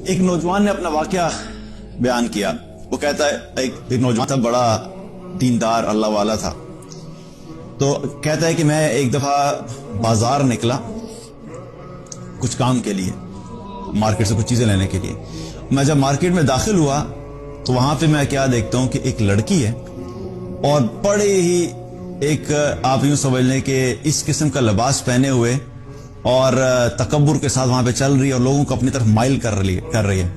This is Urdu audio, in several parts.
ایک نوجوان نے اپنا واقعہ بیان کیا. وہ کہتا ہے ایک نوجوان تھا, بڑا دیندار اللہ والا تھا. تو کہتا ہے کہ میں ایک دفعہ بازار نکلا کچھ کام کے لیے, مارکیٹ سے کچھ چیزیں لینے کے لیے. میں جب مارکیٹ میں داخل ہوا تو وہاں پہ میں کیا دیکھتا ہوں کہ ایک لڑکی ہے اور بڑے ہی ایک آپ یوں سمجھ لیں کہ اس قسم کا لباس پہنے ہوئے اور تکبر کے ساتھ وہاں پہ چل رہی ہے اور لوگوں کو اپنی طرف مائل کر رہی ہے.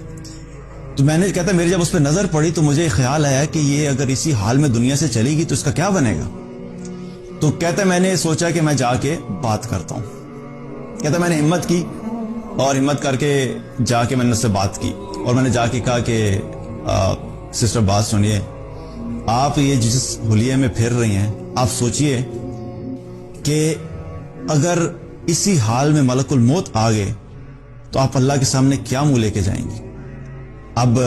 تو میں نے کہتا میری جب اس پہ نظر پڑی تو مجھے خیال آیا کہ یہ اگر اسی حال میں دنیا سے چلے گی تو اس کا کیا بنے گا. تو کہتا میں نے سوچا کہ میں جا کے بات کرتا ہوں. کہتا میں نے ہمت کی اور ہمت کر کے جا کے میں نے اس سے بات کی اور میں نے جا کے کہا کہ سسٹر بات سنیے, آپ یہ جس حلیے میں پھر رہی ہیں آپ سوچئے کہ اگر اسی حال میں ملک الموت آ گئے تو آپ اللہ کے سامنے کیا منہ لے کے جائیں گی. اب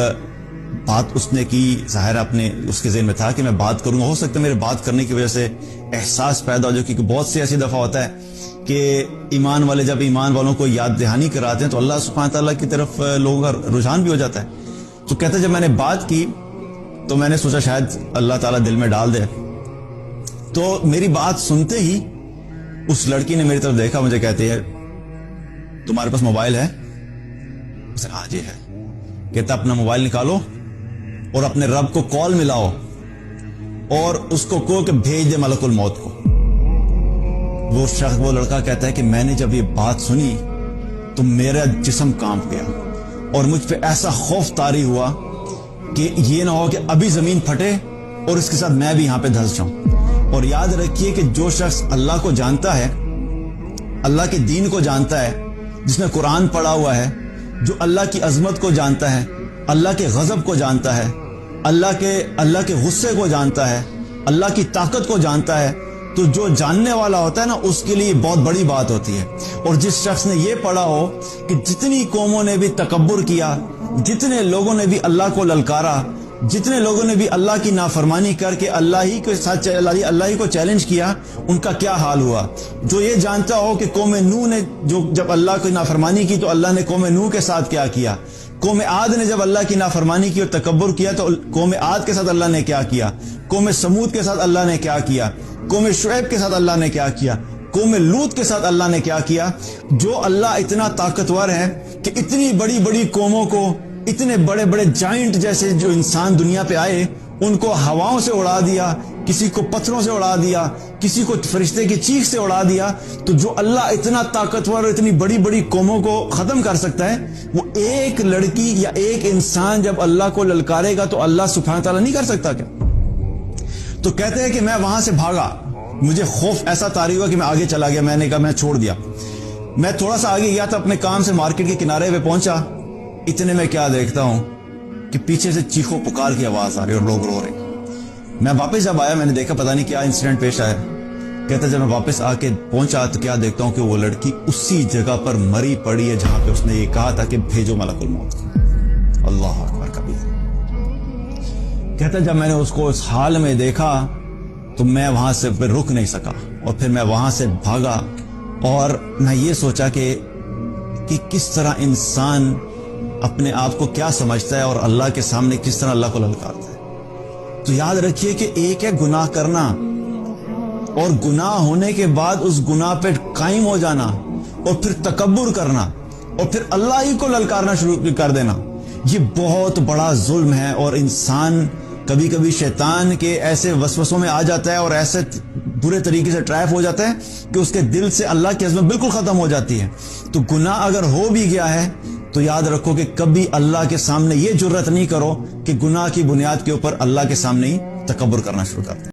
بات اس نے کی, ظاہر اپنے اس کے ذہن میں تھا کہ میں بات کروں گا, ہو سکتا ہے میرے بات کرنے کی وجہ سے احساس پیدا ہو جائے, کیونکہ بہت سی ایسی دفعہ ہوتا ہے کہ ایمان والے جب ایمان والوں کو یاد دہانی کراتے ہیں تو اللہ سبحانہ تعالیٰ کی طرف لوگوں کا رجحان بھی ہو جاتا ہے. تو کہتے جب میں نے بات کی تو میں نے سوچا شاید اللہ تعالیٰ دل میں ڈال دے. تو میری بات سنتے ہی اس لڑکی نے میری طرف دیکھا, مجھے کہتی ہے تمہارے پاس موبائل ہے؟ ہاں جی ہے. کہتا اپنا موبائل نکالو اور اپنے رب کو کال ملاؤ اور اس کو کہو کہ بھیج دے ملک الموت کو. وہ لڑکا کہتا ہے کہ میں نے جب یہ بات سنی تو میرا جسم کانپ گیا اور مجھ پہ ایسا خوف طاری ہوا کہ یہ نہ ہو کہ ابھی زمین پھٹے اور اس کے ساتھ میں بھی یہاں پہ دھس جاؤں. اور یاد رکھیے کہ جو شخص اللہ کو جانتا ہے, اللہ کے دین کو جانتا ہے, جس نے قرآن پڑھا ہوا ہے, جو اللہ کی عظمت کو جانتا ہے, اللہ کے غضب کو جانتا ہے, اللہ کے غصے کو جانتا ہے, اللہ کی طاقت کو جانتا ہے, تو جو جاننے والا ہوتا ہے نا اس کے لیے بہت بڑی بات ہوتی ہے. اور جس شخص نے یہ پڑھا ہو کہ جتنی قوموں نے بھی تکبر کیا, جتنے لوگوں نے بھی اللہ کو للکارا, جتنے لوگوں نے بھی اللہ کی نافرمانی کر کے اللہ ہی کو چیلنج کیا, ان کا کیا حال ہوا. جو یہ جانتا ہو کہ قوم نوح نے جب اللہ کی نافرمانی کی تو اللہ نے قوم نوح کے ساتھ کیا کیا, قوم عاد نے جب اللہ کی نافرمانی کی اور تکبر کیا تو قوم عاد کے ساتھ اللہ نے کیا کیا, قوم سمود کے ساتھ اللہ نے کیا کیا, قوم شعیب کے ساتھ اللہ نے کیا کیا, قوم لوط کے ساتھ اللہ نے کیا کیا. جو اللہ اتنا طاقتور ہے کہ اتنی بڑی بڑی قوموں کو, اتنے بڑے بڑے جائنٹ جیسے جو انسان دنیا پہ آئے ان کو ہواؤں سے اڑا دیا, کسی کو پتھروں سے اڑا دیا, کسی کو فرشتے کی چیخ سے اڑا دیا. تو جو اللہ اتنا طاقتور اور اتنی بڑی بڑی قوموں کو ختم کر سکتا ہے, وہ ایک لڑکی یا ایک انسان جب اللہ کو للکارے گا تو اللہ سبحانہ تعالیٰ نہیں کر سکتا کیا. تو کہتے ہیں کہ میں وہاں سے بھاگا, مجھے خوف ایسا طاری ہوا کہ میں آگے چلا گیا. میں نے کہا میں چھوڑ دیا. میں تھوڑا سا آگے گیا تو اپنے کام سے مارکیٹ کے کنارے پہ پہنچا. اتنے میں کیا دیکھتا ہوں کہ پیچھے سے چیخو پکار کی آواز آ رہی اور لوگ رو رہے. میں واپس جب آیا میں نے دیکھا پتہ نہیں کیا انسیڈنٹ پیش آیا. کہتا جب میں واپس آ کے پہنچا تو کیا دیکھتا ہوں کہ وہ لڑکی اسی جگہ پر مری پڑی ہے جہاں پہ اس نے یہ کہا تھا کہ بھیجو ملک الموت. اللہ اکبر کبیر. کہتا جب میں نے اس کو اس حال میں دیکھا تو میں وہاں سے پھر رک نہیں سکا اور پھر میں وہاں سے بھاگا. اور میں یہ سوچا کہ کس طرح انسان اپنے آپ کو کیا سمجھتا ہے اور اللہ کے سامنے کس طرح اللہ کو للکارتا ہے. تو یاد رکھیے کہ ایک ہے گناہ کرنا اور گناہ ہونے کے بعد اس گناہ پہ قائم ہو جانا اور پھر تکبر کرنا اور پھر اللہ ہی کو للکارنا شروع کر دینا. یہ بہت بڑا ظلم ہے اور انسان کبھی کبھی شیطان کے ایسے وسوسوں میں آ جاتا ہے اور ایسے برے طریقے سے ٹریپ ہو جاتا ہے کہ اس کے دل سے اللہ کی عظمت بالکل ختم ہو جاتی ہے. تو گناہ اگر ہو بھی گیا ہے تو یاد رکھو کہ کبھی اللہ کے سامنے یہ جرت نہیں کرو کہ گناہ کی بنیاد کے اوپر اللہ کے سامنے ہی تکبر کرنا شروع کر دیں.